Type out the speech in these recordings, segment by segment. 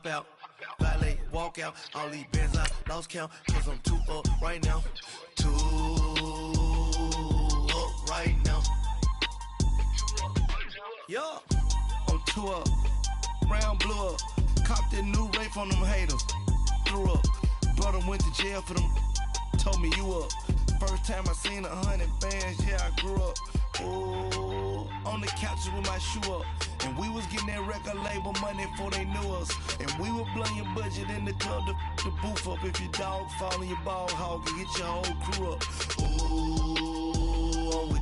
hop out, valet, walk out, all these bands I lost count, cause I'm too up right now, too up right now. Yeah, I'm too up, round blew up, copped that new rape on them haters, threw up, brother went to jail for them, told me you up. First time I seen 100 bands, yeah, I grew up. Ooh, on the couches with my shoe up. And we was getting that record label money before they knew us. And we were blowing your budget in the club to booth up. If your dog fall in your ball hog and get your whole crew up. Ooh, I'm with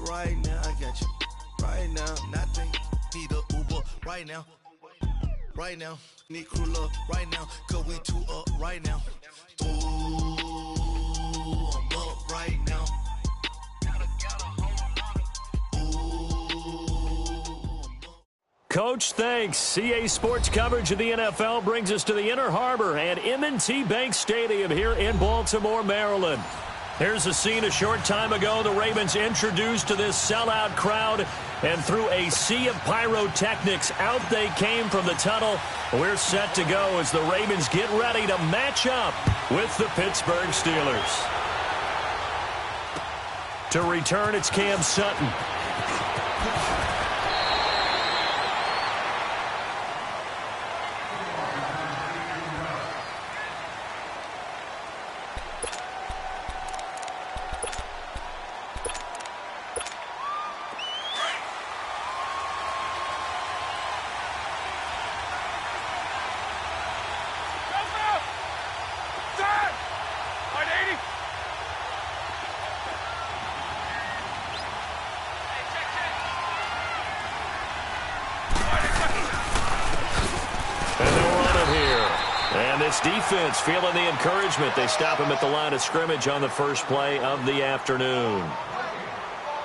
right now, I got you. Right now, nothing, need a Uber right now. Right now, need crew up right now. Cause we too up right now. Ooh, I'm up right now. Coach, thanks. CA Sports coverage of the NFL brings us to the Inner Harbor at M&T Bank Stadium here in Baltimore, Maryland. Here's a scene a short time ago. The Ravens introduced to this sellout crowd, and through a sea of pyrotechnics, out they came from the tunnel. We're set to go as the Ravens get ready to match up with the Pittsburgh Steelers. To return, it's Cam Sutton. Defense feeling the encouragement. They stop him at the line of scrimmage on the first play of the afternoon.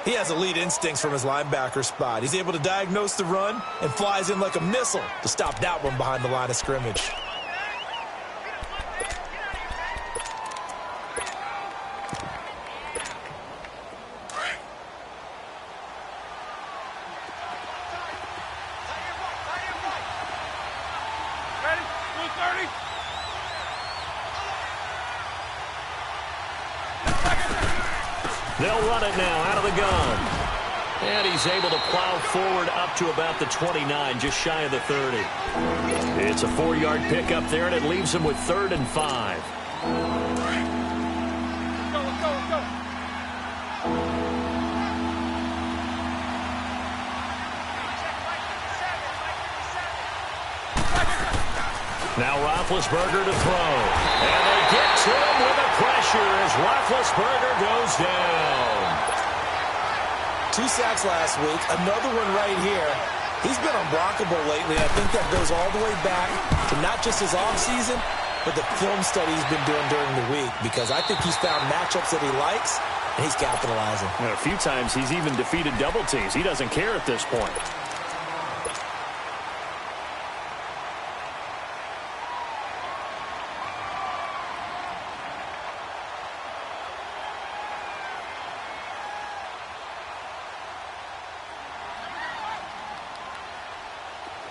He has elite instincts from his linebacker spot. He's able to diagnose the run and flies in like a missile to stop that one behind the line of scrimmage. They'll run it now out of the gun. And he's able to plow forward up to about the 29, just shy of the 30. It's a 4-yard pickup there, and it leaves him with 3rd and 5. Now Roethlisberger to throw. And they get to him with the pressure as Roethlisberger goes down. 2 sacks last week, another one right here. He's been unblockable lately. I think that goes all the way back to not just his offseason, but the film study he's been doing during the week, because I think he's found matchups that he likes, and he's capitalizing. And a few times he's even defeated double teams. He doesn't care at this point.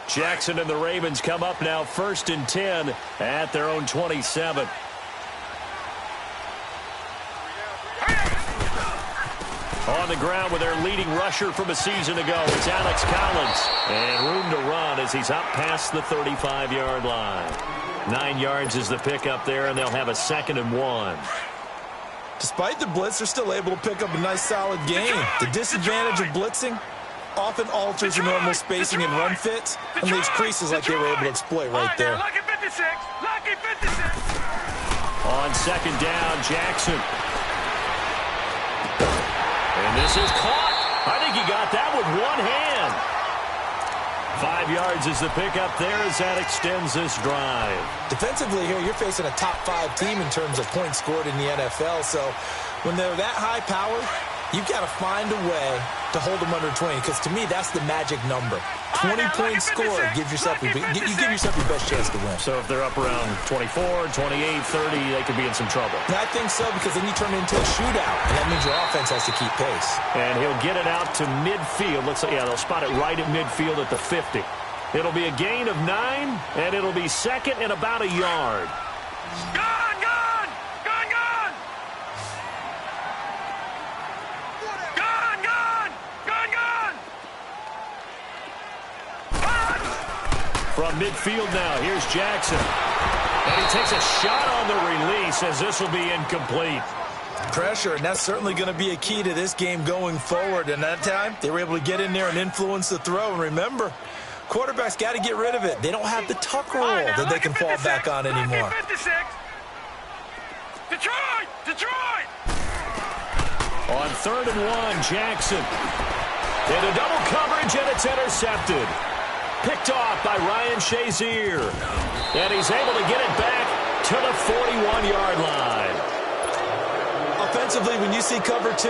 Jackson and the Ravens come up now 1st and 10 at their own 27. On the ground with their leading rusher from a season ago, it's Alex Collins. And room to run as he's up past the 35-yard line. 9 yards is the pickup there, and they'll have a 2nd and 1. Despite the blitz, they're still able to pick up a nice solid gain. The disadvantage of blitzing often alters your normal spacing and run fits and leaves creases like they were able to exploit right there. On 2nd down, Jackson. And this is caught. I think he got that with one hand. 5 yards is the pickup there as that extends this drive. Defensively here, you're facing a top 5 team in terms of points scored in the NFL. So when they're that high powered, you've got to find a way to hold them under 20, because to me, that's the magic number. 20-point score gives yourself you give yourself your best chance to win. So if they're up around 24, 28, 30, they could be in some trouble. And I think so, because then you turn it into a shootout, and that means your offense has to keep pace. And he'll get it out to midfield. Looks like, yeah, they'll spot it right at midfield at the 50. It'll be a gain of 9, and it'll be second and about a yard. Gone, gone! Gone, gone! Gone, gone! Gone, gone! From midfield now, here's Jackson. And he takes a shot on the release as this will be incomplete. Pressure, and that's certainly going to be a key to this game going forward. And that time, they were able to get in there and influence the throw. And remember, quarterbacks got to get rid of it. They don't have the tuck roll that they can fall back on anymore. Detroit! Detroit! On 3rd and 1, Jackson. Into double coverage, and it's intercepted. Picked off by Ryan Shazier. And he's able to get it back to the 41-yard line. Offensively, when you see cover 2,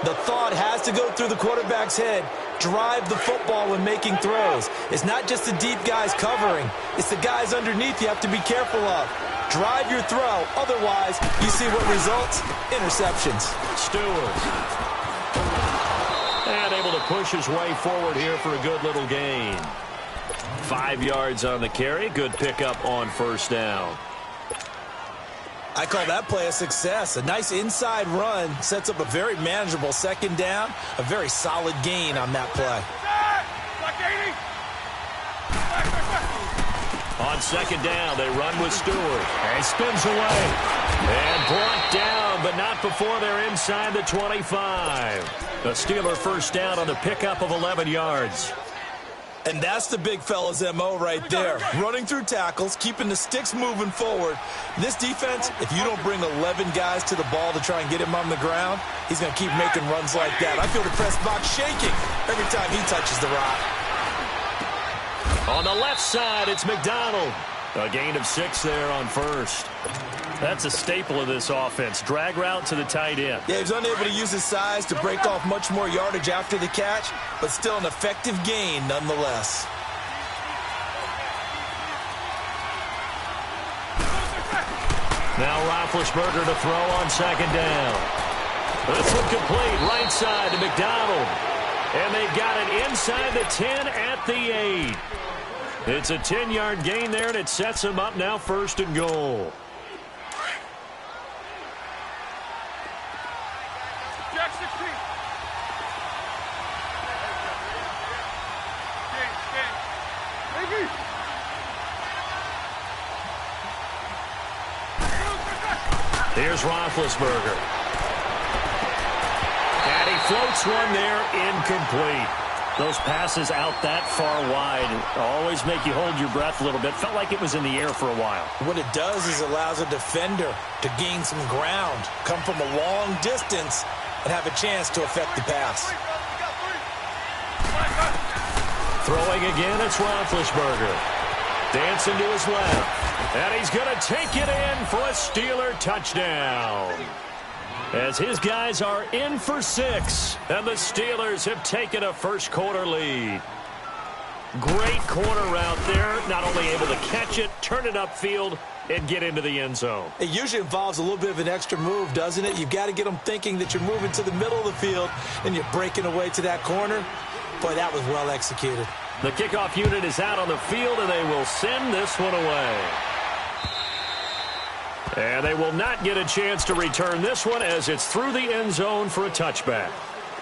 the thought has to go through the quarterback's head. Drive the football when making throws. It's not just the deep guys covering. It's the guys underneath you have to be careful of. Drive your throw. Otherwise, you see what results? Interceptions. Stewart. And able to push his way forward here for a good little gain. 5 yards on the carry. Good pickup on 1st down. I call that play a success. A nice inside run sets up a very manageable 2nd down. A very solid gain on that play. On 2nd down, they run with Stewart. And he spins away. And brought down, but not before they're inside the 25. A Steeler 1st down on the pickup of 11 yards. And that's the big fella's MO right there. Running through tackles, keeping the sticks moving forward. This defense, if you don't bring 11 guys to the ball to try and get him on the ground, he's going to keep making runs like that. I feel the press box shaking every time he touches the rock. On the left side, it's McDonald. A gain of 6 there on 1st. That's a staple of this offense. Drag route to the tight end. Yeah, he's unable to use his size to break off much more yardage after the catch, but still an effective gain nonetheless. Now Roethlisberger to throw on 2nd down. This one complete, right side to McDonald. And they got it inside the 10 at the 8. It's a 10-yard gain there, and it sets them up now 1st and goal. Jack 16. Here's Roethlisberger. And he floats one there, incomplete. Those passes out that far wide always make you hold your breath a little bit. Felt like it was in the air for a while. What it does is allows a defender to gain some ground, come from a long distance, and have a chance to affect the pass. Throwing again, it's Roethlisberger. Dancing to his left. And he's going to take it in for a Steeler touchdown. As his guys are in for 6. And the Steelers have taken a 1st quarter lead. Great corner route there. Not only able to catch it, turn it upfield, and get into the end zone. It usually involves a little bit of an extra move, doesn't it? You've got to get them thinking that you're moving to the middle of the field and you're breaking away to that corner. Boy, that was well executed. The kickoff unit is out on the field, and they will send this one away. And they will not get a chance to return this one as it's through the end zone for a touchback.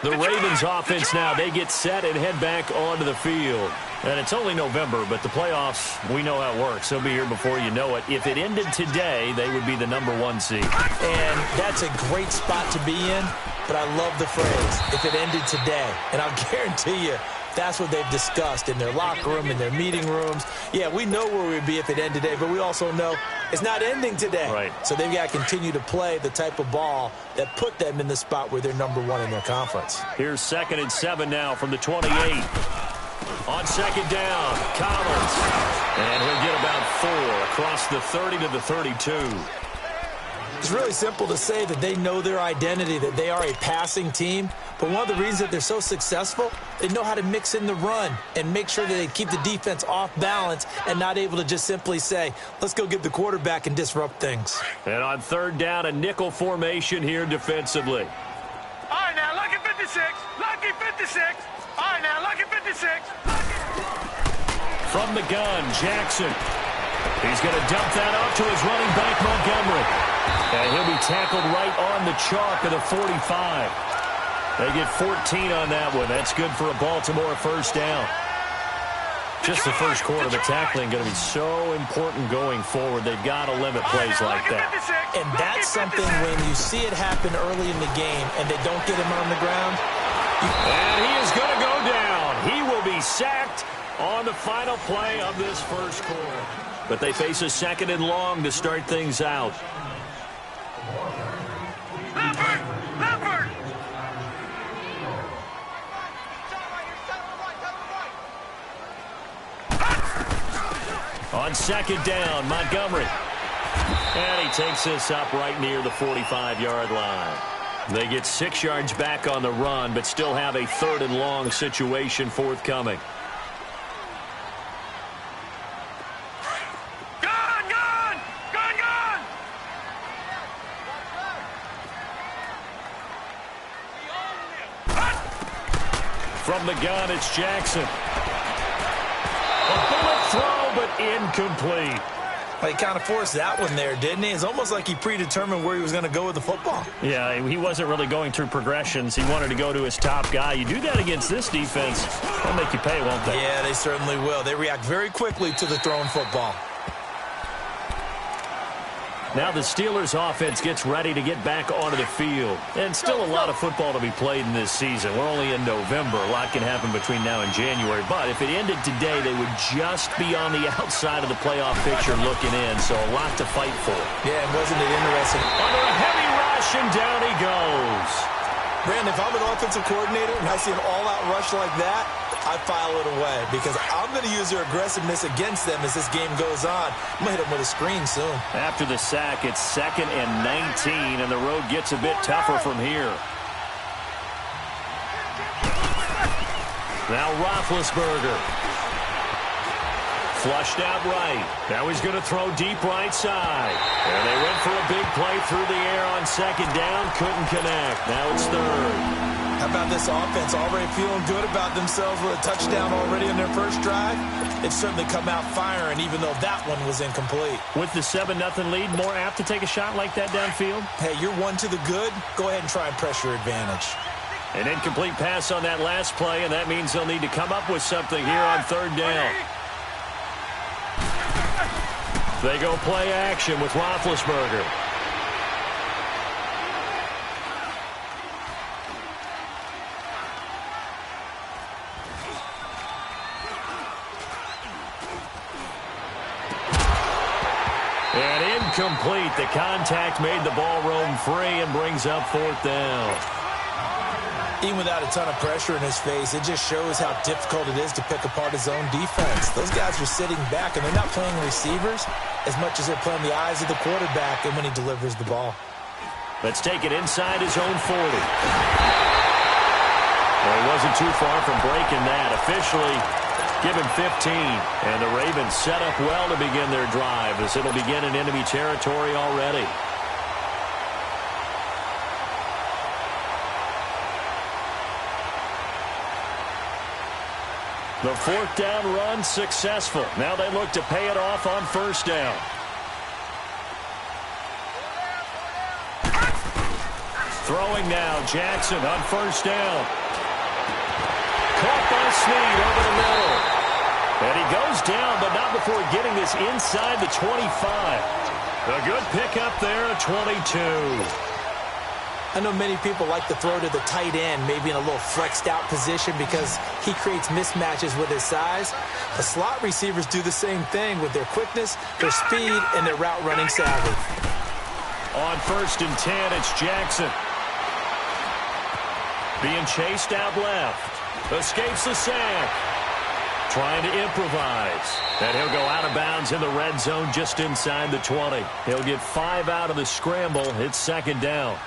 The Ravens offense now, they get set and head back onto the field. And it's only November, but the playoffs, we know how it works. They'll be here before you know it. If it ended today, they would be the #1 seed. And that's a great spot to be in, but I love the phrase, if it ended today. And I'll guarantee you, that's what they've discussed in their locker room, in their meeting rooms. Yeah, we know where we'd be if it ended today, but we also know it's not ending today. Right. So they've got to continue to play the type of ball that put them in the spot where they're #1 in their conference. Here's 2nd and 7 now from the 28. On 2nd down, Collins. And he'll get about 4 across the 30 to the 32. It's really simple to say that they know their identity, that they are a passing team. But one of the reasons that they're so successful, they know how to mix in the run and make sure that they keep the defense off balance and not able to just simply say, let's go get the quarterback and disrupt things. And on 3rd down, a nickel formation here defensively. All right, now, lucky 56. Lucky 56. All right, now, lucky 56. From the gun, Jackson. He's going to dump that off to his running back, Montgomery. And he'll be tackled right on the chalk of the 45. They get 14 on that one. That's good for a Baltimore first down. Just the first quarter, the tackling going to be so important going forward. They've got to limit plays like that. And that's something when you see it happen early in the game and they don't get him on the ground. And he is going to go down. He will be sacked on the final play of this first quarter. But they face a second and long to start things out. On second down, Montgomery. And he takes this up right near the 45-yard line. They get 6 yards back on the run, but still have a third and long situation forthcoming. From the gun, it's Jackson. A bullet throw, but incomplete. Well, he kind of forced that one there, didn't he? It's almost like he predetermined where he was going to go with the football. Yeah, he wasn't really going through progressions. He wanted to go to his top guy. You do that against this defense, they'll make you pay, won't they? Yeah, they certainly will. They react very quickly to the thrown football. Now the Steelers offense gets ready to get back onto the field. And still a lot of football to be played in this season. We're only in November. A lot can happen between now and January. But if it ended today, they would just be on the outside of the playoff picture looking in. So a lot to fight for. Yeah, and wasn't it interesting? Under a heavy rush, and down he goes. Brandon, if I'm an offensive coordinator and I see an all-out rush like that, I file it away because I'm going to use their aggressiveness against them as this game goes on. I'm going to hit them with a screen soon. After the sack, it's 2nd and 19, and the road gets a bit tougher from here. Now Roethlisberger. Flushed out right. Now he's going to throw deep right side. And they went for a big play through the air on second down. Couldn't connect. Now it's third. How about this offense already feeling good about themselves with a touchdown already in their first drive? They've certainly come out firing, even though that one was incomplete. With the 7-0 lead, more apt to take a shot like that downfield? Hey, you're one to the good. Go ahead and try and press your advantage. An incomplete pass on that last play, and that means they'll need to come up with something here on third down. They go play action with Roethlisberger. And incomplete. The contact made the ball roam free and brings up fourth down. Even without a ton of pressure in his face, it just shows how difficult it is to pick apart his own defense. Those guys are sitting back, and they're not playing receivers as much as they're playing the eyes of the quarterback and when he delivers the ball. Let's take it inside his own 40. Well, he wasn't too far from breaking that. Officially, give him 15. And the Ravens set up well to begin their drive as it'll begin in enemy territory already. The fourth down run successful. Now they look to pay it off on first down. Throwing now, Jackson on first down. Caught by Snead over the middle. And he goes down, but not before getting this inside the 25. A good pickup there at 22. I know many people like to throw to the tight end, maybe in a little flexed out position because he creates mismatches with his size. The slot receivers do the same thing with their quickness, their speed, and their route running savvy. On 1st and 10, it's Jackson. Being chased out left. Escapes the sack. Trying to improvise. And he'll go out of bounds in the red zone just inside the 20. He'll get 5 out of the scramble. It's second down.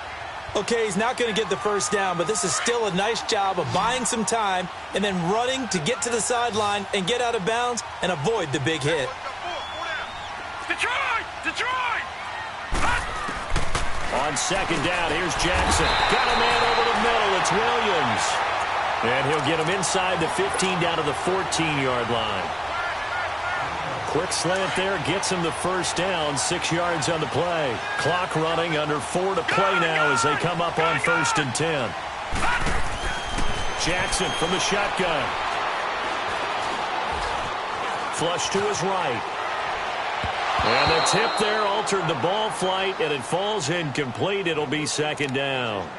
Okay, he's not going to get the first down, but this is still a nice job of buying some time and then running to get to the sideline and get out of bounds and avoid the big hit. Detroit! Detroit! On second down, here's Jackson. Got a man over the middle. It's Williams. And he'll get him inside the 15 down to the 14-yard line. quick slant there gets him the first down, 6 yards on the play. Clock running, under 4 to play now as they come up on 1st and 10. Jackson from the shotgun. Flush to his right. And the tip there altered the ball flight, and it falls incomplete. It'll be 2nd down.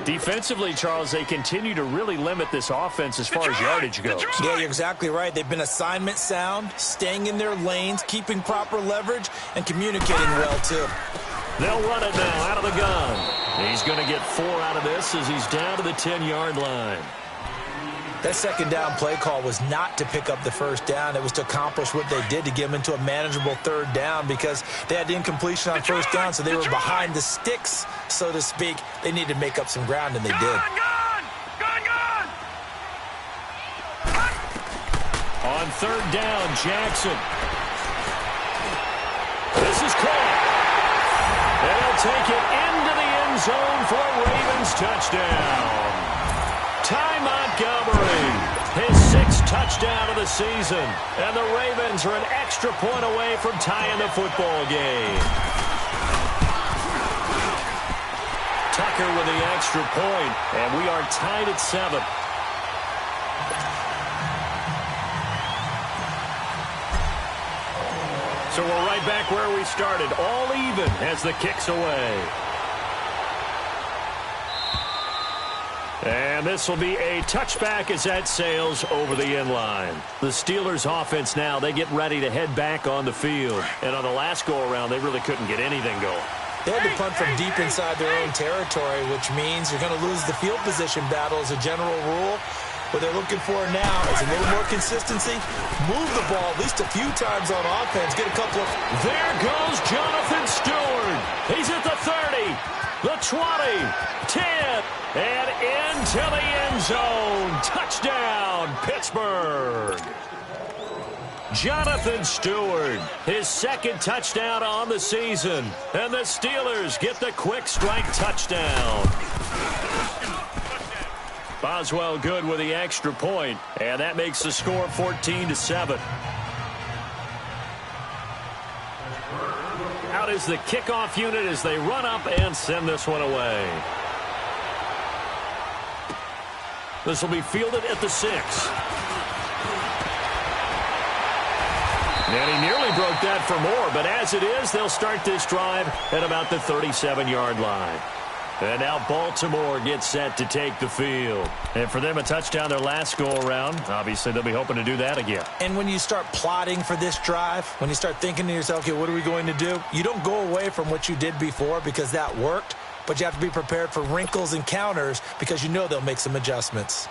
Defensively, Charles, they continue to really limit this offense as far as yardage goes. Yeah, you're exactly right. They've been assignment sound, staying in their lanes, keeping proper leverage, and communicating well, too. They'll run it now out of the gun. He's going to get 4 out of this as he's down to the 10-yard line. That 2nd down play call was not to pick up the 1st down. It was to accomplish what they did, to get them into a manageable 3rd down, because they had the incompletion on 1st down, so they were behind the sticks, so to speak. They needed to make up some ground, and they did. On 3rd down, Jackson. This is caught. And he'll take it into the end zone for a Ravens touchdown. Ty Montgomery, his 6th touchdown of the season. And the Ravens are an extra point away from tying the football game. Tucker with the extra point, and we are tied at 7. So we're right back where we started, all even as the kick's away. And this will be a touchback as that sails over the end line. The Steelers offense now, they get ready to head back on the field. And on the last go-around, they really couldn't get anything going. They had to punt from deep inside their own territory, which means you're going to lose the field position battle as a general rule. What they're looking for now is a little more consistency. Move the ball at least a few times on offense. Get a couple of... There goes Jonathan Stewart. He's at the 30, the 20, 10, and into the end zone. Touchdown, Pittsburgh. Jonathan Stewart, his 2nd touchdown on the season. And the Steelers get the quick strike touchdown. Boswell good with the extra point, and that makes the score 14-7. Out is the kickoff unit as they run up and send this one away. This will be fielded at the 6. And he nearly broke that for more, but as it is, they'll start this drive at about the 37-yard line. And now Baltimore gets set to take the field. And for them, a touchdown their last go-around. Obviously, they'll be hoping to do that again. And when you start plotting for this drive, when you start thinking to yourself, okay, what are we going to do? You don't go away from what you did before because that worked, but you have to be prepared for wrinkles and counters because you know they'll make some adjustments.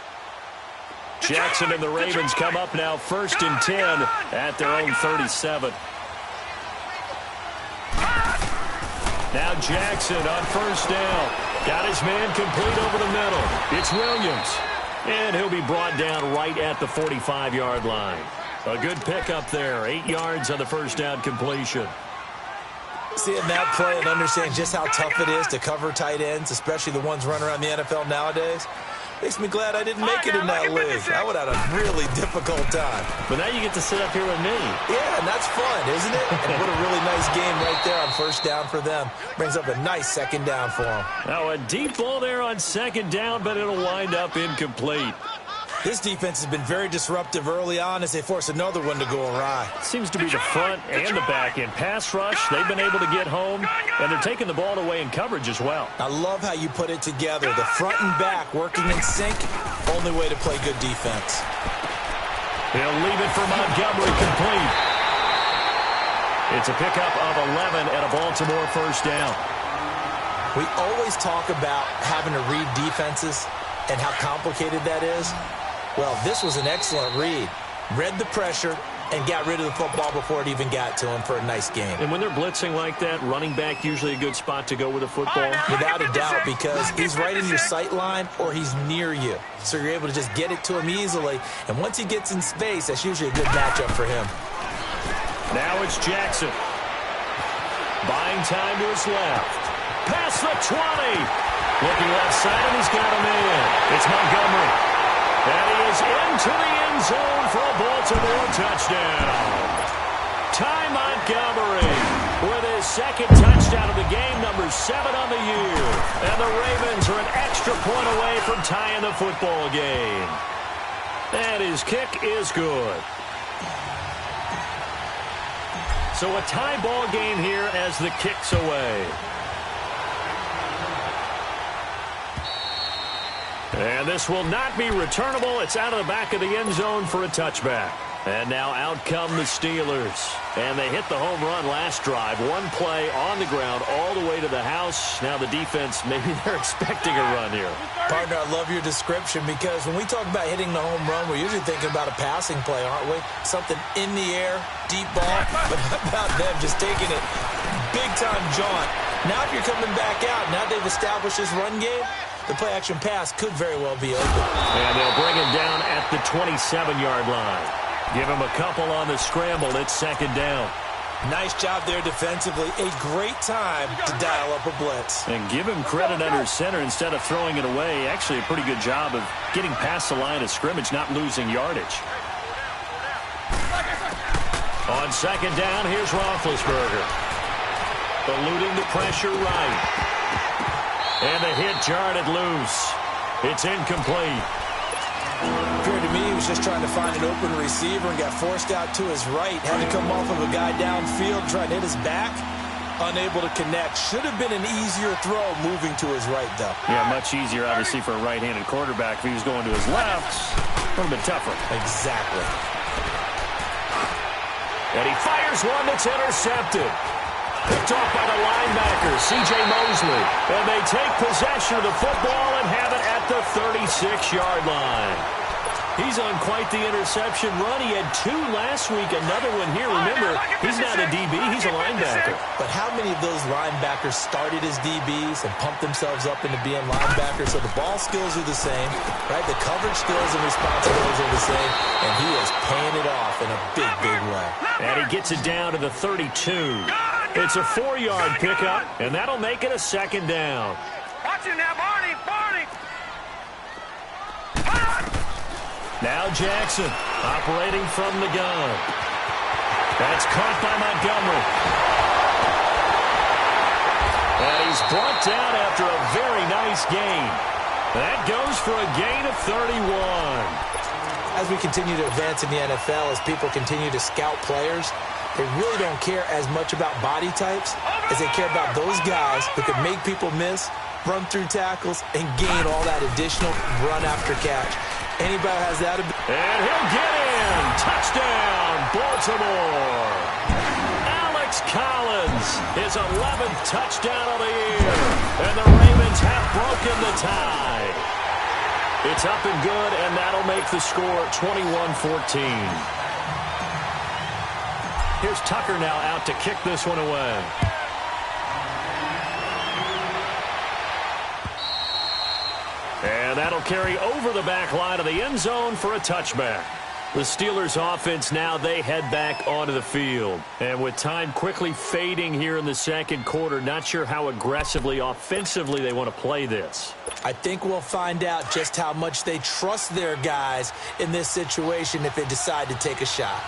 Jackson and the Ravens come up now 1st and 10 at their own 37. Now Jackson on 1st down. Got his man complete over the middle. It's Williams. And he'll be brought down right at the 45-yard line. A good pickup there. 8 yards on the 1st down completion. Seeing that play and understanding just how tough it is to cover tight ends, especially the ones running around the NFL nowadays, makes me glad I didn't make it in that league. I would have had a really difficult time. But now you get to sit up here with me. Yeah, and that's fun, isn't it? And what a really nice game right there on 1st down for them. Brings up a nice 2nd down for them. Now a deep ball there on 2nd down, but it'll wind up incomplete. This defense has been very disruptive early on as they force another one to go awry. Seems to be the front and the back end. Pass rush, they've been able to get home, and they're taking the ball away in coverage as well. I love how you put it together. The front and back working in sync, only way to play good defense. He'll leave it for Montgomery complete. It's a pickup of 11 and a Baltimore 1st down. We always talk about having to read defenses and how complicated that is. Well, this was an excellent read. Read the pressure and got rid of the football before it even got to him for a nice game. And when they're blitzing like that, running back usually a good spot to go with the football. Without a doubt, because he's right in your sight line or he's near you. So you're able to just get it to him easily. And once he gets in space, that's usually a good matchup for him. Now it's Jackson. Buying time to his left. Past the 20. Looking left side, and he's got him in. It's Montgomery. And he is into the end zone for a Baltimore touchdown. Ty Montgomery with his second touchdown of the game, number 7 on the year. And the Ravens are an extra point away from tying the football game. And his kick is good. So a tie ball game here as the kick's away. And this will not be returnable. It's out of the back of the end zone for a touchback. And now out come the Steelers. And they hit the home run last drive. One play on the ground all the way to the house. Now the defense, maybe they're expecting a run here. Partner, I love your description because when we talk about hitting the home run, we're usually thinking about a passing play, aren't we? Something in the air, deep ball. But how about them just taking it big-time jaunt? Now if you're coming back out, now they've established this run game, the play-action pass could very well be open. And they'll bring him down at the 27-yard line. Give him a couple on the scramble. It's second down. Nice job there defensively. A great time to dial up a blitz. And give him credit under center instead of throwing it away. Actually a pretty good job of getting past the line of scrimmage, not losing yardage. On second down, here's Roethlisberger. Eluding the pressure right. And the hit jarred it loose. It's incomplete. Appeared to me he was just trying to find an open receiver and got forced out to his right. Had to come off of a guy downfield, trying to hit his back. Unable to connect. Should have been an easier throw moving to his right, though. Yeah, much easier, obviously, for a right-handed quarterback. If he was going to his left, a little bit tougher. Exactly. And he fires one that's intercepted. Picked off by the linebacker, C.J. Mosley. And they take possession of the football and have it at the 36-yard line. He's on quite the interception run. He had 2 last week, another one here. Remember, he's not a DB, he's a linebacker. But how many of those linebackers started as DBs and pumped themselves up into being linebackers? So the ball skills are the same, right? The coverage skills and responsibilities are the same, and he is paying it off in a big, big way. And he gets it down to the 32. It's a 4-yard pickup, and that'll make it a second down. Watch it now, Barney! Barney! Now Jackson operating from the gun. That's caught by Montgomery. And he's brought down after a very nice gain. That goes for a gain of 31. As we continue to advance in the NFL, as people continue to scout players, they really don't care as much about body types as they care about those guys who can make people miss, run through tackles, and gain all that additional run after catch. Anybody has that ability. And he'll get in. Touchdown, Baltimore. Alex Collins, his 11th touchdown of the year. And the Ravens have broken the tie. It's up and good, and that'll make the score 21-14. Here's Tucker now out to kick this one away. And that'll carry over the back line of the end zone for a touchback. The Steelers offense now, they head back onto the field. And with time quickly fading here in the second quarter, not sure how aggressively, offensively they want to play this. I think we'll find out just how much they trust their guys in this situation if they decide to take a shot.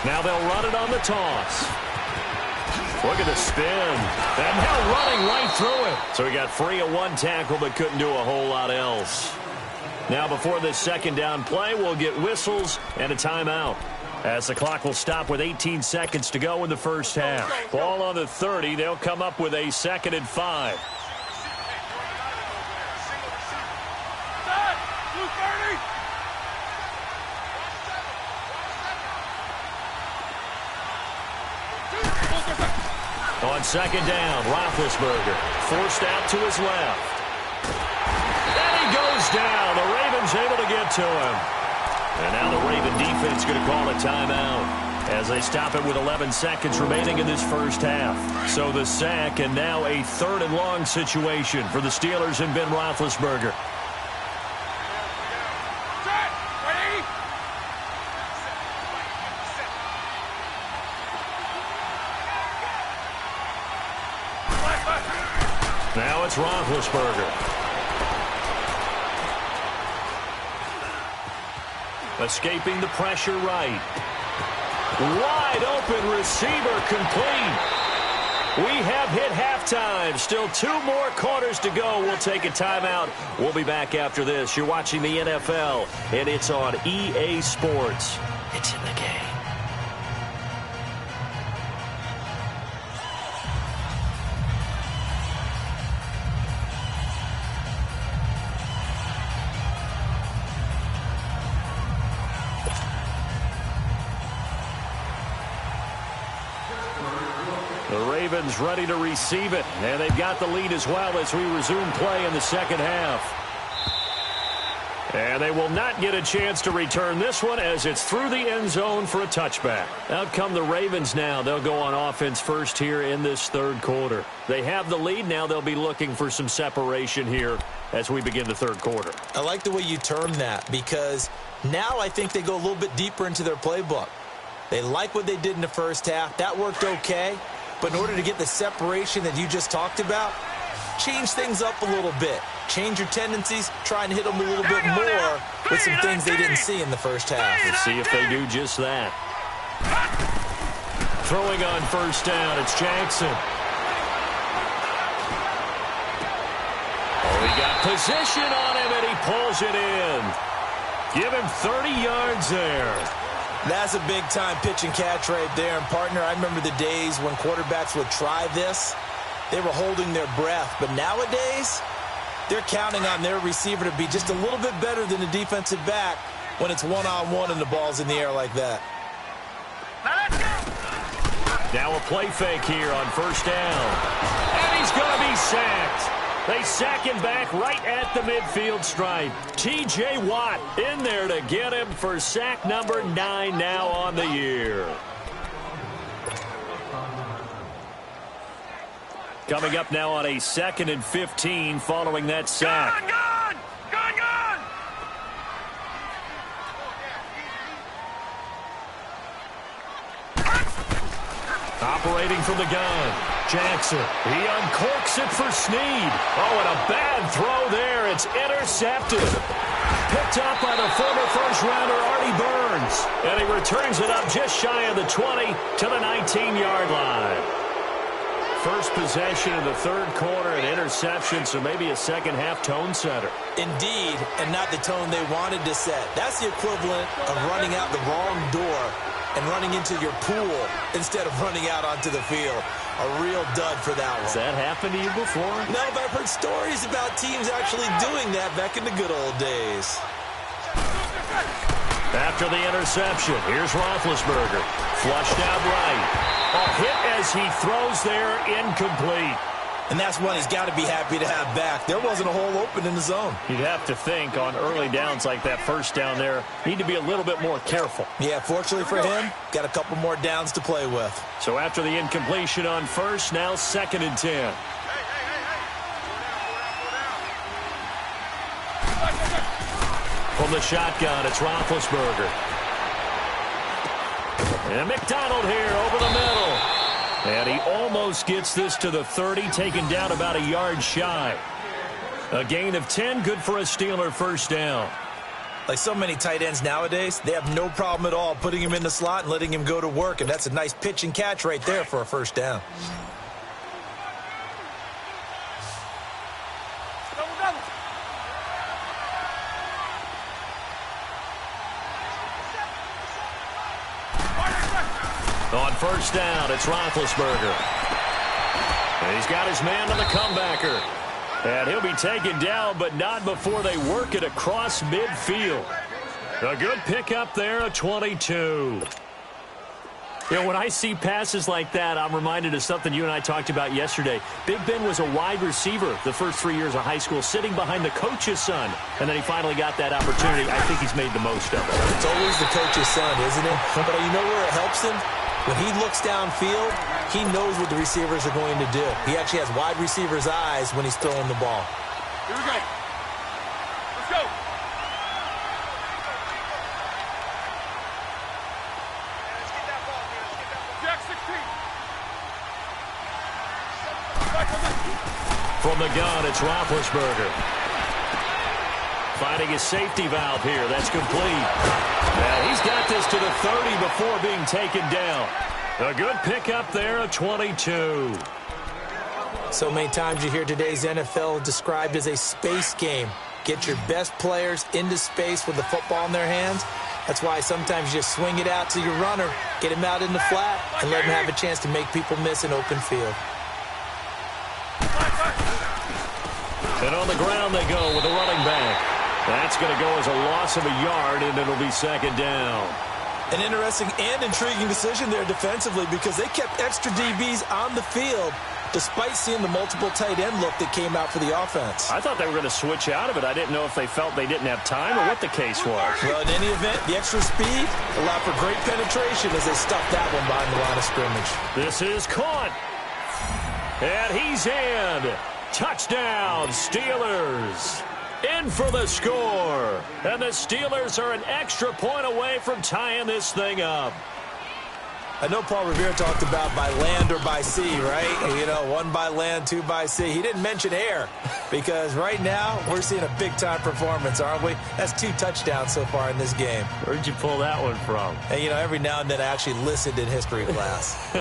Now they'll run it on the toss. Look at the spin. And now running right through it. So he got free of one tackle but couldn't do a whole lot else. Now before this second down play, we'll get whistles and a timeout. As the clock will stop with 18 seconds to go in the first half. Ball on the 30. They'll come up with a 2nd and 5. On second down, Roethlisberger forced out to his left. And he goes down. The Ravens able to get to him. And now the Raven defense going to call a timeout as they stop it with 11 seconds remaining in this first half. So the sack and now a 3rd and long situation for the Steelers and Ben Roethlisberger. Now it's Roethlisberger. Escaping the pressure right. Wide open receiver complete. We have hit halftime. Still 2 more quarters to go. We'll take a timeout. We'll be back after this. You're watching the NFL, and it's on EA Sports. It's in the game. The Ravens ready to receive it, and they've got the lead as well as we resume play in the second half. And they will not get a chance to return this one as it's through the end zone for a touchback. Out come the Ravens now. They'll go on offense first here in this third quarter. They have the lead. Now they'll be looking for some separation here as we begin the third quarter. I like the way you term that because now I think they go a little bit deeper into their playbook. They like what they did in the first half. That worked okay. But in order to get the separation that you just talked about, change things up a little bit. Change your tendencies. Try and hit them a little bit more with some things they didn't see in the first half. Let's see if they do just that. Throwing on first down, it's Jackson. Oh, he got position on him, and he pulls it in. Give him 30 yards there. That's a big-time pitch and catch right there. And, partner, I remember the days when quarterbacks would try this. They were holding their breath. But nowadays, they're counting on their receiver to be just a little bit better than the defensive back when it's one-on-one and the ball's in the air like that. Now a play fake here on first down. And he's going to be sacked. They sack him back right at the midfield stripe. T.J. Watt in there to get him for sack number 9 now on the year. Coming up now on a 2nd and 15 following that sack. Gun! Operating from the gun, Jackson. He uncorks it for Snead. Oh, and a bad throw there. It's intercepted. Picked up by the former first-rounder Artie Burns. And he returns it up just shy of the 20 to the 19-yard line. First possession of the third quarter, an interception, so maybe a second-half tone setter. Indeed, and not the tone they wanted to set. That's the equivalent of running out the wrong door and running into your pool instead of running out onto the field. A real dud for that one. Has that happened to you before? No, but I've heard stories about teams actually doing that back in the good old days. After the interception, here's Roethlisberger. Flushed out right. A hit as he throws there, incomplete. And that's one he's got to be happy to have back. There wasn't a hole open in the zone. You'd have to think on early downs like that first down there, need to be a little bit more careful. Yeah, fortunately for him, got a couple more downs to play with. So after the incompletion on first, now 2nd and 10. From the shotgun, it's Roethlisberger. And McDonald here over the middle. And he almost gets this to the 30, taken down about a yard shy. A gain of 10, good for a Steeler first down. Like so many tight ends nowadays, they have no problem at all putting him in the slot and letting him go to work. And that's a nice pitch and catch right there for a first down. On first down, it's Roethlisberger. And he's got his man to the comebacker. And he'll be taken down, but not before they work it across midfield. A good pickup there, a 22. You know, when I see passes like that, I'm reminded of something you and I talked about yesterday. Big Ben was a wide receiver the first 3 years of high school, sitting behind the coach's son. And then he finally got that opportunity. I think he's made the most of it. It's always the coach's son, isn't it? But you know where it helps him? When he looks downfield, he knows what the receivers are going to do. He actually has wide receivers' eyes when he's throwing the ball. Here we go. Let's go. Let's get that ball, man. Let's get that ball. Jack 16. From the gun, it's Roethlisberger. Finding his safety valve here. That's complete. And he's got this to the 30 before being taken down. A good pickup there, a 22. So many times you hear today's NFL described as a space game. Get your best players into space with the football in their hands. That's why sometimes you just swing it out to your runner, get him out in the flat, and let him have a chance to make people miss an open field. And on the ground they go with a running back. That's going to go as a loss of a yard, and it'll be second down. An interesting and intriguing decision there defensively because they kept extra DBs on the field despite seeing the multiple tight end look that came out for the offense. I thought they were going to switch out of it. I didn't know if they felt they didn't have time or what the case was. Well, in any event, the extra speed allowed for great penetration as they stuffed that one behind the line of scrimmage. This is caught. And he's in. Touchdown, Steelers. In for the score. And the Steelers are an extra point away from tying this thing up. I know Paul Revere talked about by land or by sea, right? You know, one by land, two by sea. He didn't mention air because right now we're seeing a big-time performance, aren't we? That's 2 touchdowns so far in this game. Where'd you pull that one from? And, you know, every now and then I actually listened in history class.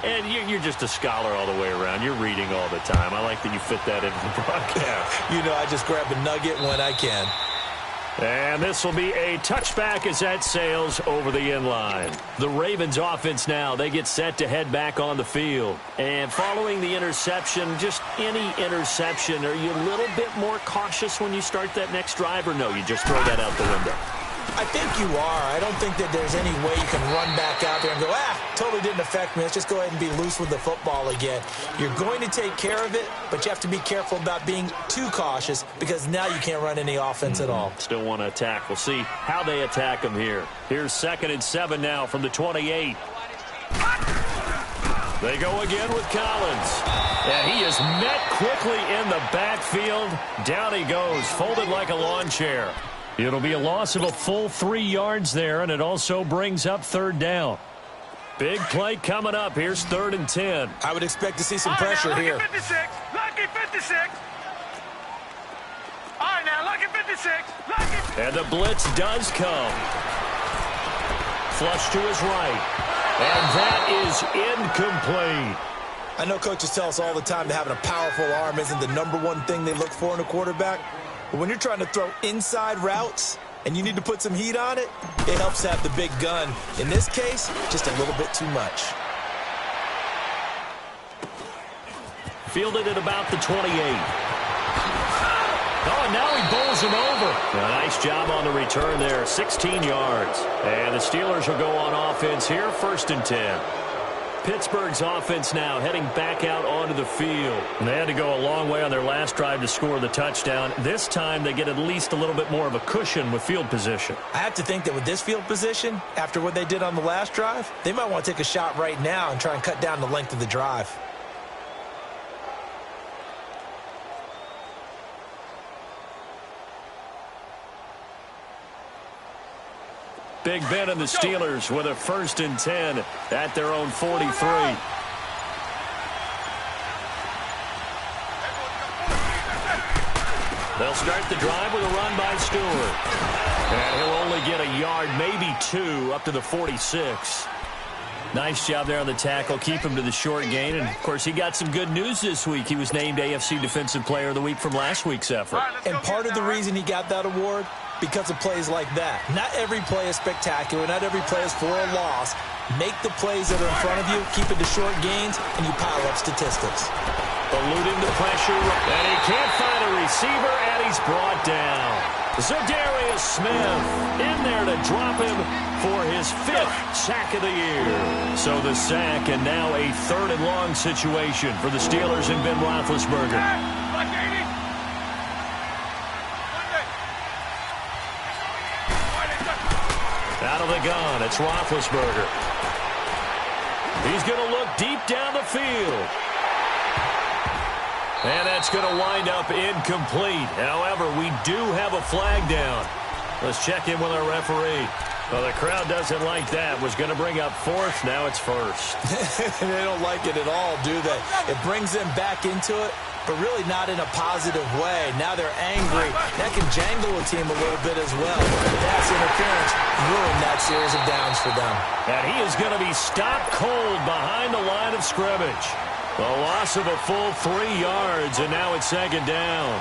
And you're just a scholar all the way around. You're reading all the time. I like that you fit that into the broadcast. You know, I just grab a nugget when I can. And this will be a touchback as that sails over the inline. The Ravens offense now, they get set to head back on the field. And following the interception, just any interception, are you a little bit more cautious when you start that next drive, or no, you just throw that out the window? I think you are. I don't think that there's any way you can run back out there and go, totally didn't affect me. Let's just go ahead and be loose with the football again. You're going to take care of it, but you have to be careful about being too cautious because now you can't run any offense at all. Still want to attack. We'll see how they attack them here. Here's 2nd and 7 now from the 28. They go again with Collins. And he is met quickly in the backfield. Down he goes, folded like a lawn chair. It'll be a loss of a full 3 yards there, and it also brings up 3rd down. Big play coming up. Here's 3rd and 10. I would expect to see some pressure here. Lucky 56. Lucky 56. All right, now, lucky 56. Lucky. And the blitz does come. Flush to his right. And that is incomplete. I know coaches tell us all the time that having a powerful arm isn't the #1 thing they look for in a quarterback. But when you're trying to throw inside routes and you need to put some heat on it, it helps to have the big gun. In this case, just a little bit too much. Fielded at about the 28. Oh, and now he bowls him over. A nice job on the return there, 16 yards. And the Steelers will go on offense here, 1st and 10. Pittsburgh's offense now heading back out onto the field. And they had to go a long way on their last drive to score the touchdown. This time they get at least a little bit more of a cushion with field position. I have to think that with this field position, after what they did on the last drive, they might want to take a shot right now and try and cut down the length of the drive. Big Ben and the Steelers with a 1st and 10 at their own 43. They'll start the drive with a run by Stewart. And he'll only get a yard, maybe 2, up to the 46. Nice job there on the tackle. Keep him to the short gain. And, of course, he got some good news this week. He was named AFC Defensive Player of the Week from last week's effort. And part of the reason he got that award, because of plays like that. Not every play is spectacular. Not every play is for a loss. Make the plays that are in front of you, keep it to short gains, and you pile up statistics. Eluding the pressure, and he can't find a receiver, and he's brought down. Zadarius Smith in there to drop him for his 5th sack of the year. So the sack, and now a 3rd and long situation for the Steelers and Ben Roethlisberger. Out of the gun, it's Roethlisberger. He's going to look deep down the field. And that's going to wind up incomplete. However, we do have a flag down. Let's check in with our referee. Well, the crowd doesn't like that. Was going to bring up 4th. Now it's 1st. They don't like it at all, do they? It brings them back into it. but really not in a positive way. Now they're angry. That can jangle a team a little bit as well. Pass interference ruined that series of downs for them. And he is going to be stopped cold behind the line of scrimmage. A loss of a full 3 yards, and now it's second down.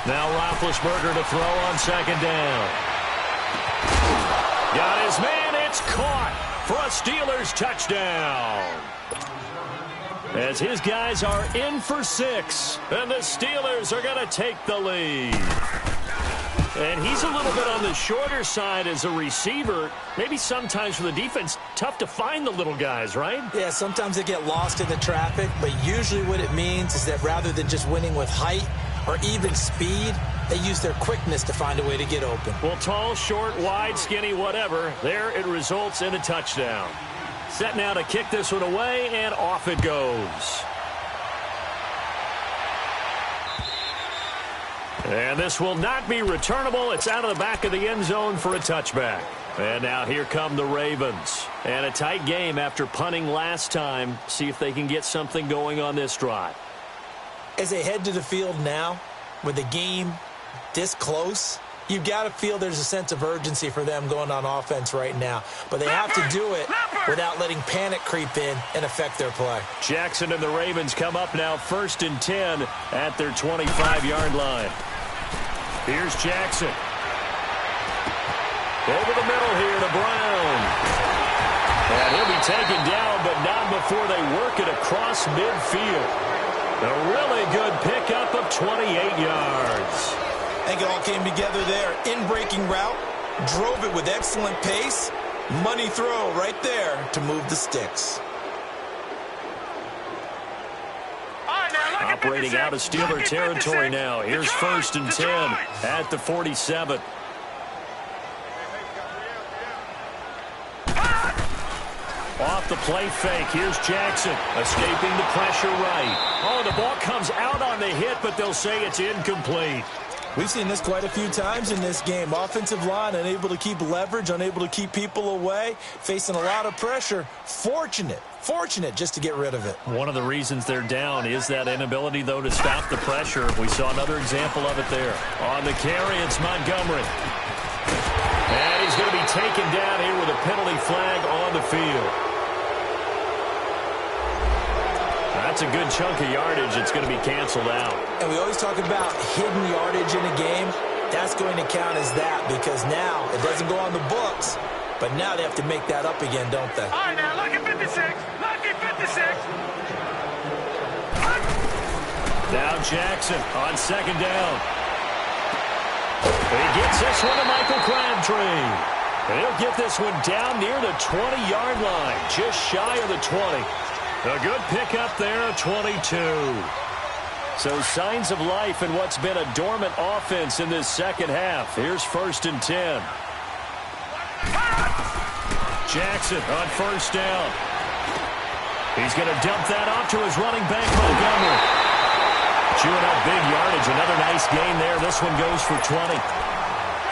Now Roethlisberger to throw on second down. Got his man. It's caught for a Steelers touchdown. As his guys are in for 6, and the Steelers are going to take the lead. And he's a little bit on the shorter side as a receiver. Maybe sometimes for the defense, tough to find the little guys, right? Yeah, sometimes they get lost in the traffic, but usually what it means is that rather than just winning with height or even speed, they use their quickness to find a way to get open. Well, tall, short, wide, skinny, whatever, there it results in a touchdown. Set now to kick this one away, and off it goes. And this will not be returnable. It's out of the back of the end zone for a touchback. And now here come the Ravens. And a tight game after punting last time. See if they can get something going on this drive. As they head to the field now, with the game this close, you've got to feel there's a sense of urgency for them going on offense right now. But they have to do it without letting panic creep in and affect their play. Jackson and the Ravens come up now 1st and 10 at their 25-yard line. Here's Jackson. Over the middle here to Brown. And he'll be taken down, but not before they work it across midfield. A really good pickup of 28 yards. I think it all came together there. In-breaking route, drove it with excellent pace. Money throw right there to move the sticks. Operating out of Steeler territory now. Here's 1st and 10 at the 47. Off the play fake. Here's Jackson escaping the pressure right. Oh, the ball comes out on the hit, but they'll say it's incomplete. We've seen this quite a few times in this game. Offensive line unable to keep leverage, unable to keep people away, facing a lot of pressure. Fortunate just to get rid of it. One of the reasons they're down is that inability, though, to stop the pressure. We saw another example of it there. On the carry, it's Montgomery. And he's going to be taken down here with a penalty flag on the field. That's a good chunk of yardage. It's going to be canceled out. And we always talk about hidden yardage in a game. That's going to count as that because now it doesn't go on the books, but now they have to make that up again, don't they? All right, now, lucky 56. Lucky 56. Now Jackson on second down. He gets this one to Michael Crabtree. And he'll get this one down near the 20-yard line, just shy of the 20. A good pickup there, 22. So signs of life in what's been a dormant offense in this second half. Here's 1st and 10. Jackson on 1st down. He's going to dump that off to his running back, Montgomery. Chewing up big yardage. Another nice gain there. This one goes for 20.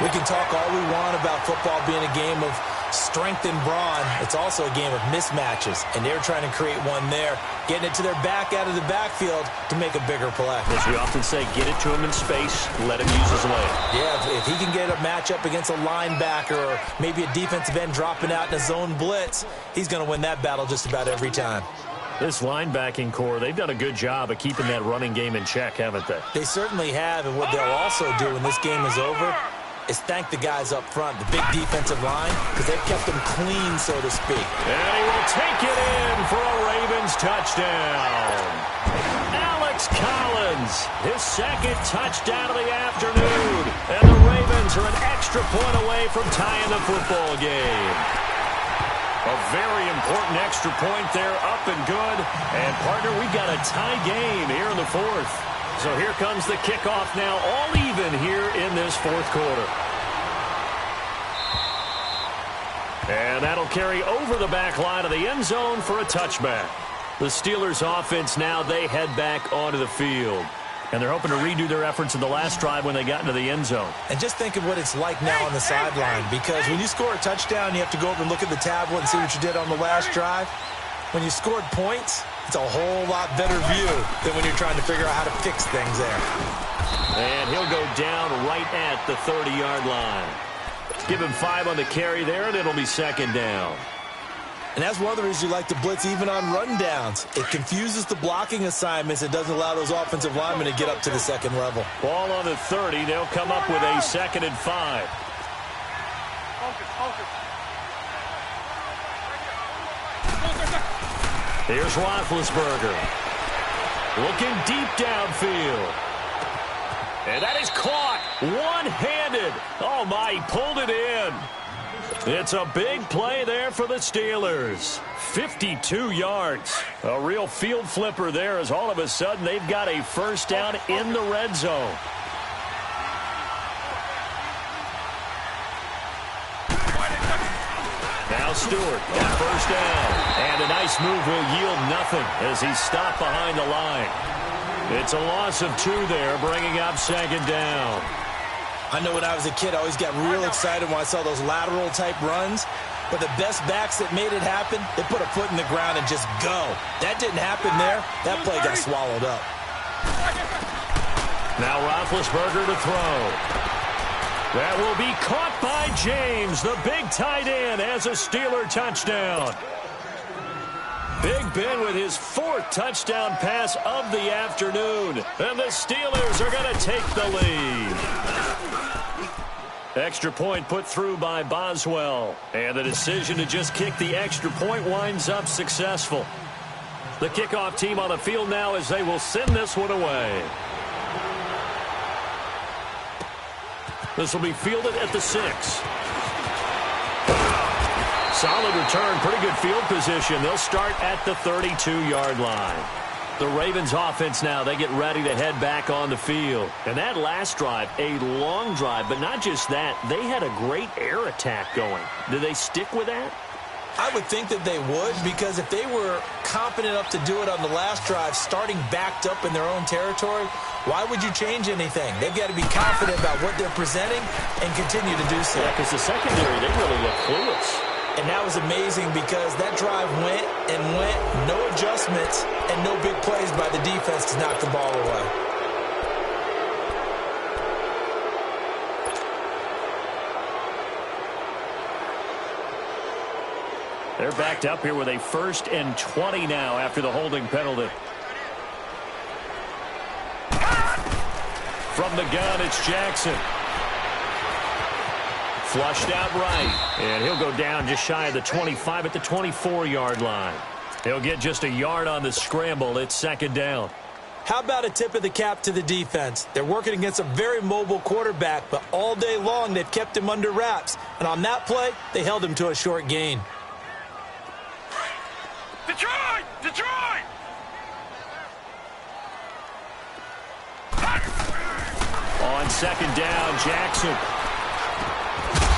We can talk all we want about football being a game of strength and brawn. It's also a game of mismatches, and they're trying to create one there, getting it to their back out of the backfield to make a bigger play. As we often say, get it to him in space, let him use his leg. Yeah, if he can get a matchup against a linebacker or maybe a defensive end dropping out in a zone blitz, he's going to win that battle just about every time. This linebacking core, they've done a good job of keeping that running game in check, haven't they? They certainly have, and what they'll also do when this game is over is thank the guys up front, the big defensive line, because they've kept them clean, so to speak. And he will take it in for a Ravens touchdown. Alex Collins, his second touchdown of the afternoon. And the Ravens are an extra point away from tying the football game. A very important extra point there, up and good. And, partner, we've got a tie game here in the fourth. So here comes the kickoff now, all even here in this fourth quarter. And that'll carry over the back line of the end zone for a touchback. The Steelers offense now, they head back onto the field. And they're hoping to redo their efforts in the last drive when they got into the end zone. And just think of what it's like now on the sideline, because when you score a touchdown, you have to go over and look at the tablet and see what you did on the last drive. When you scored points, it's a whole lot better view than when you're trying to figure out how to fix things there. And he'll go down right at the 30-yard line. Give him 5 on the carry there, and it'll be second down. And that's one of the reasons you like to blitz even on rundowns. It confuses the blocking assignments. It doesn't allow those offensive linemen to get up to the second level. Ball on the 30. They'll come up with a 2nd and 5. Here's Roethlisberger. Looking deep downfield. And that is caught one-handed. Oh, my, he pulled it in. It's a big play there for the Steelers. 52 yards. A real field flipper there as all of a sudden they've got a first down in the red zone. Now Stewart got first down. And a nice move will yield nothing as he's stopped behind the line. It's a loss of 2 there, bringing up second down. I know when I was a kid, I always got real excited when I saw those lateral-type runs. But the best backs that made it happen, they put a foot in the ground and just go. That didn't happen there. That play got swallowed up. Now Roethlisberger to throw. That will be caught by James, the big tight end, as a Steeler touchdown. Big Ben with his 4th touchdown pass of the afternoon. And the Steelers are going to take the lead. Extra point put through by Boswell. And the decision to just kick the extra point winds up successful. The kickoff team on the field now as they will send this one away. This will be fielded at the 6. Solid return, pretty good field position. They'll start at the 32-yard line. The Ravens offense now, they get ready to head back on the field. And that last drive, a long drive, but not just that, they had a great air attack going. Do they stick with that? I would think that they would, because if they were confident enough to do it on the last drive, starting backed up in their own territory, why would you change anything? They've got to be confident about what they're presenting and continue to do so. Yeah, because the secondary, they really look clueless. And that was amazing because that drive went and went, no adjustments, and no big plays by the defense to knock the ball away. They're backed up here with a 1st and 20 now after the holding penalty. From the gun, it's Jackson. Flushed out right, and he'll go down just shy of the 25 at the 24-yard line. He'll get just a yard on the scramble. It's second down. How about a tip of the cap to the defense? They're working against a very mobile quarterback, but all day long they've kept him under wraps. And on that play, they held him to a short gain. Detroit! Detroit! On second down, Jackson.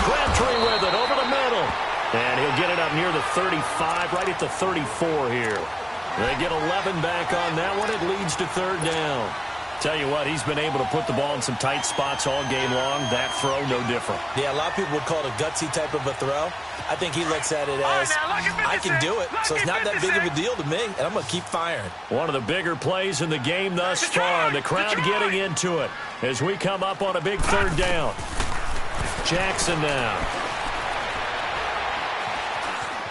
Crabtree with it over the middle. And he'll get it up near the 35, right at the 34 here. They get 11 back on that one. It leads to third down. Tell you what, he's been able to put the ball in some tight spots all game long. That throw, no different. Yeah, a lot of people would call it a gutsy type of a throw. I think he looks at it as, I can do it, so it's not that big of a deal to me, and I'm going to keep firing. One of the bigger plays in the game thus far. The crowd getting into it as we come up on a big third down. Jackson now.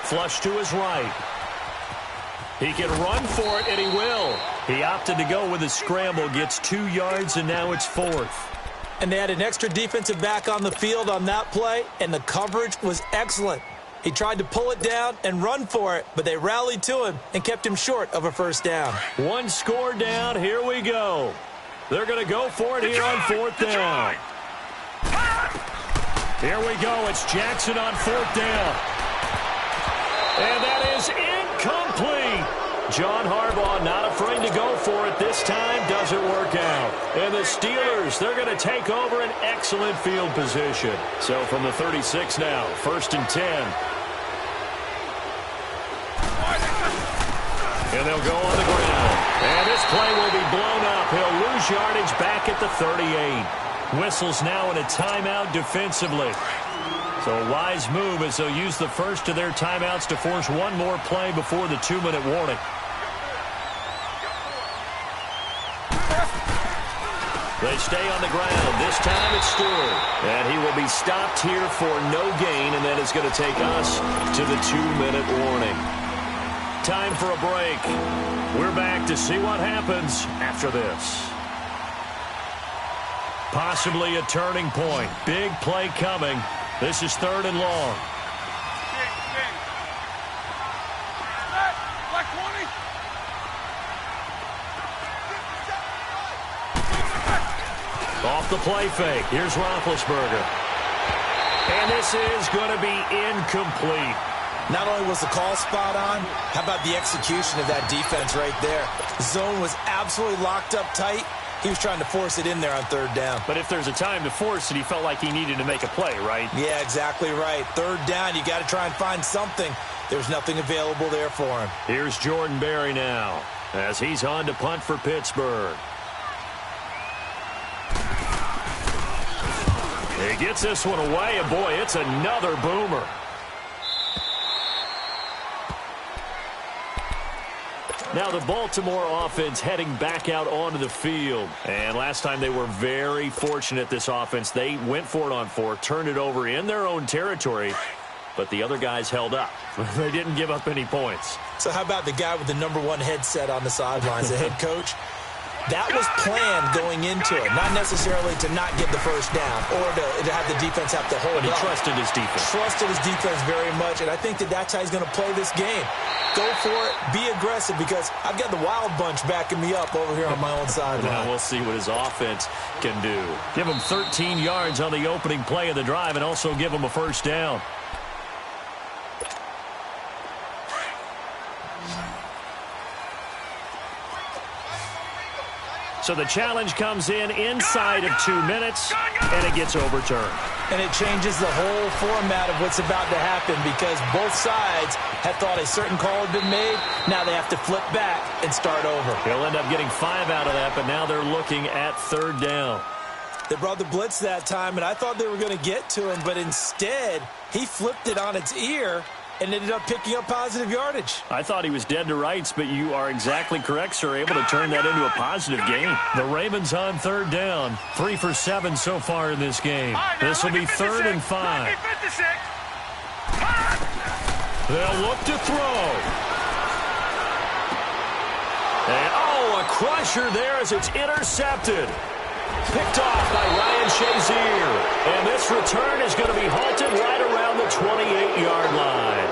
Flush to his right. He can run for it, and he will. He opted to go with a scramble, gets 2 yards, and now it's 4th. And they had an extra defensive back on the field on that play, and the coverage was excellent. He tried to pull it down and run for it, but they rallied to him and kept him short of a first down. 1 score down. Here we go. They're going to go for it here on 4th down. Here we go. It's Jackson on 4th down. And that is incomplete. John Harbaugh not afraid to go for it this time. Doesn't work out. And the Steelers, they're going to take over an excellent field position. So from the 36 now, 1st and 10. And they'll go on the ground. And this play will be blown up. He'll lose yardage back at the 38. Whistles now in a timeout defensively. So a wise move as they'll use the first of their timeouts to force one more play before the 2-minute warning. They stay on the ground. This time it's Stewart. And he will be stopped here for no gain, and that is going to take us to the 2-minute warning. Time for a break. We're back to see what happens after this. Possibly a turning point. Big play coming. This is 3rd and long. Off the play fake. Here's Roethlisberger. And this is going to be incomplete. Not only was the call spot on, how about the execution of that defense right there? The zone was absolutely locked up tight. He was trying to force it in there on 3rd down. But if there's a time to force it, he felt like he needed to make a play, right? Yeah, exactly right. 3rd down, you got to try and find something. There's nothing available there for him. Here's Jordan Berry now as he's on to punt for Pittsburgh. He gets this one away, and boy, it's another boomer. Now the Baltimore offense heading back out onto the field. And last time they were very fortunate, this offense. They went for it on 4, turned it over in their own territory, but the other guys held up. They didn't give up any points. So how about the guy with the #1 headset on the sidelines, the head coach? That was planned going into it, not necessarily to not get the first down or to have the defense have to hold But he up. trusted his defense. Trusted his defense very much, and I think that's how he's going to play this game. Go for it, be aggressive, because I've got the wild bunch backing me up over here on my own sideline. Now we'll see what his offense can do. Give him 13 yards on the opening play of the drive and also give him a first down. So the challenge comes in inside of 2 minutes, and it gets overturned. And it changes the whole format of what's about to happen, because both sides had thought a certain call had been made. Now they have to flip back and start over. He'll end up getting 5 out of that, but now they're looking at 3rd down. They brought the blitz that time, and I thought they were going to get to him, but instead he flipped it on its ear and ended up picking up positive yardage. I thought he was dead to rights, but you are exactly correct, sir. Able to turn that into a positive gain. The Ravens on 3rd down. 3 for 7 so far in this game. This will be 3rd and 5. They'll look to throw. And, a crusher there as it's intercepted. Picked off by Ryan Shazier. And this return is going to be halted right around the 28-yard line.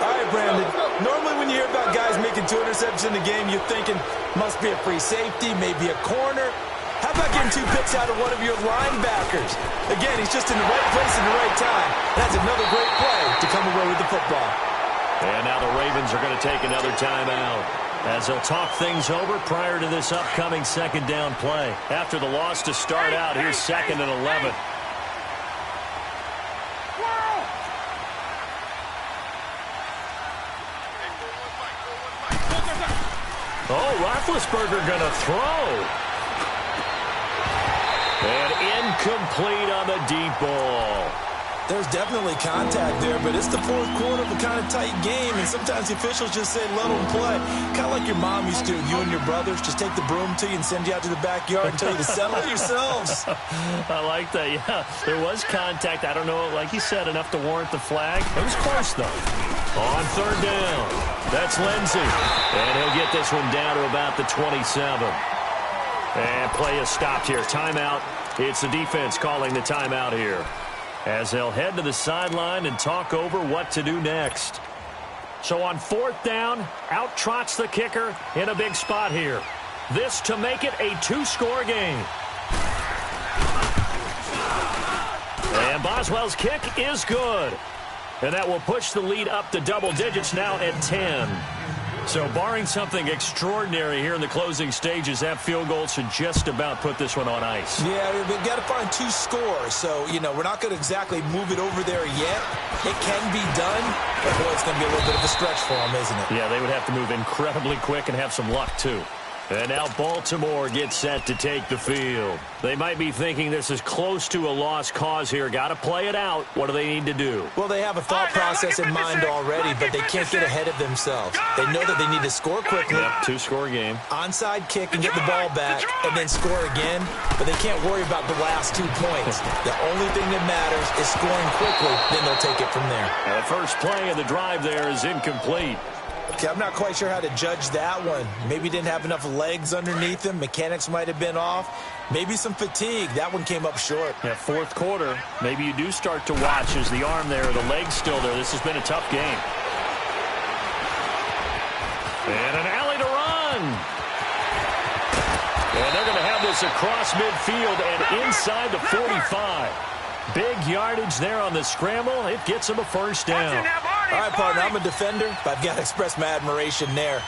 All right, Brandon. Normally when you hear about guys making 2 interceptions in the game, you're thinking must be a free safety, maybe a corner. How about getting 2 picks out of one of your linebackers? Again, he's just in the right place at the right time. That's another great play to come away with the football. And now the Ravens are going to take another timeout as they'll talk things over prior to this upcoming 2nd down play. After the loss to start out, here's 2nd and 11. Roethlisberger going to throw. And incomplete on the deep ball. There's definitely contact there, but it's the 4th quarter of a kind of tight game, and sometimes the officials just say, let them play. Kind of like your mom used to, you and your brothers, just take the broom to you and send you out to the backyard and tell you to settle yourselves. I like that, yeah. There was contact. I don't know, like you said, enough to warrant the flag. It was close, though. On 3rd down, that's Lindsey. And he'll get this one down to about the 27. And play is stopped here. Timeout. It's the defense calling the timeout here, as they'll head to the sideline and talk over what to do next. So on 4th down, out trots the kicker in a big spot here. This to make it a 2-score game. And Boswell's kick is good. And that will push the lead up to double digits now at 10. So barring something extraordinary here in the closing stages, that field goal should just about put this one on ice. Yeah, we've got to find 2 scores. So, we're not going to exactly move it over there yet. It can be done, but boy, it's going to be a little bit of a stretch for them, isn't it? Yeah, they would have to move incredibly quick and have some luck, too. And now Baltimore gets set to take the field. They might be thinking this is close to a lost cause here. Got to play it out. What do they need to do? Well, they have a thought process in mind already, but they can't get ahead of themselves. They know that they need to score quickly. Yep, two-score game. Onside kick and get the ball back and then score again, but they can't worry about the last 2 points. The only thing that matters is scoring quickly, then they'll take it from there. The first play of the drive there is incomplete. Okay, I'm not quite sure how to judge that one. Maybe didn't have enough legs underneath him. Mechanics might have been off. Maybe some fatigue. That one came up short. Yeah, fourth quarter. Maybe you do start to watch as the arm there, the leg's still there. This has been a tough game. And an alley to run. And they're going to have this across midfield and inside the 45. Big yardage there on the scramble. It gets him a first down. All right, partner, I'm a defender, but I've got to express my admiration there.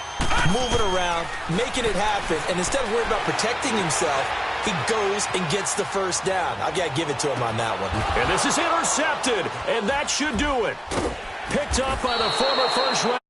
Moving around, making it happen, and instead of worrying about protecting himself, he goes and gets the first down. I've got to give it to him on that one. And this is intercepted, and that should do it. Picked up by the former first round.